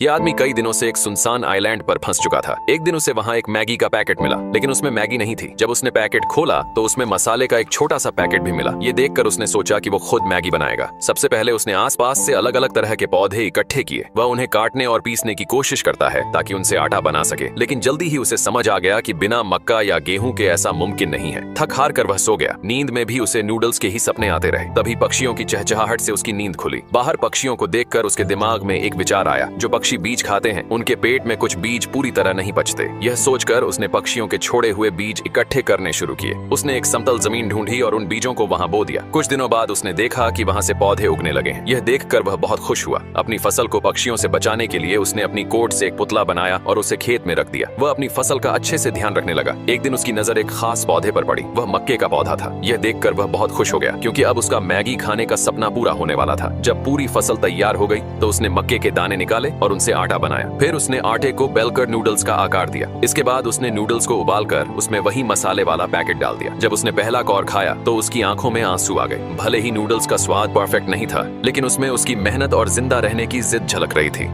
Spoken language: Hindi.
ये आदमी कई दिनों से एक सुनसान आइलैंड पर फंस चुका था। एक दिन उसे वहां एक मैगी का पैकेट मिला, लेकिन उसमें मैगी नहीं थी। जब उसने पैकेट खोला तो उसमें मसाले का एक छोटा सा पैकेट भी मिला। ये देखकर उसने सोचा कि वो खुद मैगी बनाएगा। सबसे पहले उसने आसपास से अलग अलग तरह के पौधे इकट्ठे किए। वह उन्हें काटने और पीसने की कोशिश करता है ताकि उनसे आटा बना सके, लेकिन जल्दी ही उसे समझ आ गया कि बिना मक्का या गेहूं के ऐसा मुमकिन नहीं है। थक हार कर वह सो गया। नींद में भी उसे नूडल्स के ही सपने आते रहे। तभी पक्षियों की चहचहाहट से उसकी नींद खुली। बाहर पक्षियों को देखकर उसके दिमाग में एक विचार आया, जो पक्षी बीज खाते हैं उनके पेट में कुछ बीज पूरी तरह नहीं पचते। यह सोचकर उसने पक्षियों के छोड़े हुए बीज इकट्ठे करने शुरू किए। उसने एक समतल जमीन ढूंढी और उन बीजों को वहां बो दिया। कुछ दिनों बाद उसने देखा कि वहां से पौधे उगने लगे। यह देखकर वह बहुत खुश हुआ। अपनी फसल को पक्षियों से बचाने के लिए उसने अपनी कोट से एक पुतला बनाया और उसे खेत में रख दिया। वह अपनी फसल का अच्छे से ध्यान रखने लगा। एक दिन उसकी नजर एक खास पौधे पर पड़ी। वह मक्के का पौधा था। यह देखकर वह बहुत खुश हो गया, क्योंकि अब उसका मैगी खाने का सपना पूरा होने वाला था। जब पूरी फसल तैयार हो गई तो उसने मक्के के दाने निकाले और उनसे आटा बनाया। फिर उसने आटे को बेलकर नूडल्स का आकार दिया। इसके बाद उसने नूडल्स को उबालकर उसमें वही मसाले वाला पैकेट डाल दिया। जब उसने पहला कौर खाया तो उसकी आंखों में आंसू आ गए। भले ही नूडल्स का स्वाद परफेक्ट नहीं था, लेकिन उसमें उसकी मेहनत और जिंदा रहने की जिद झलक रही थी।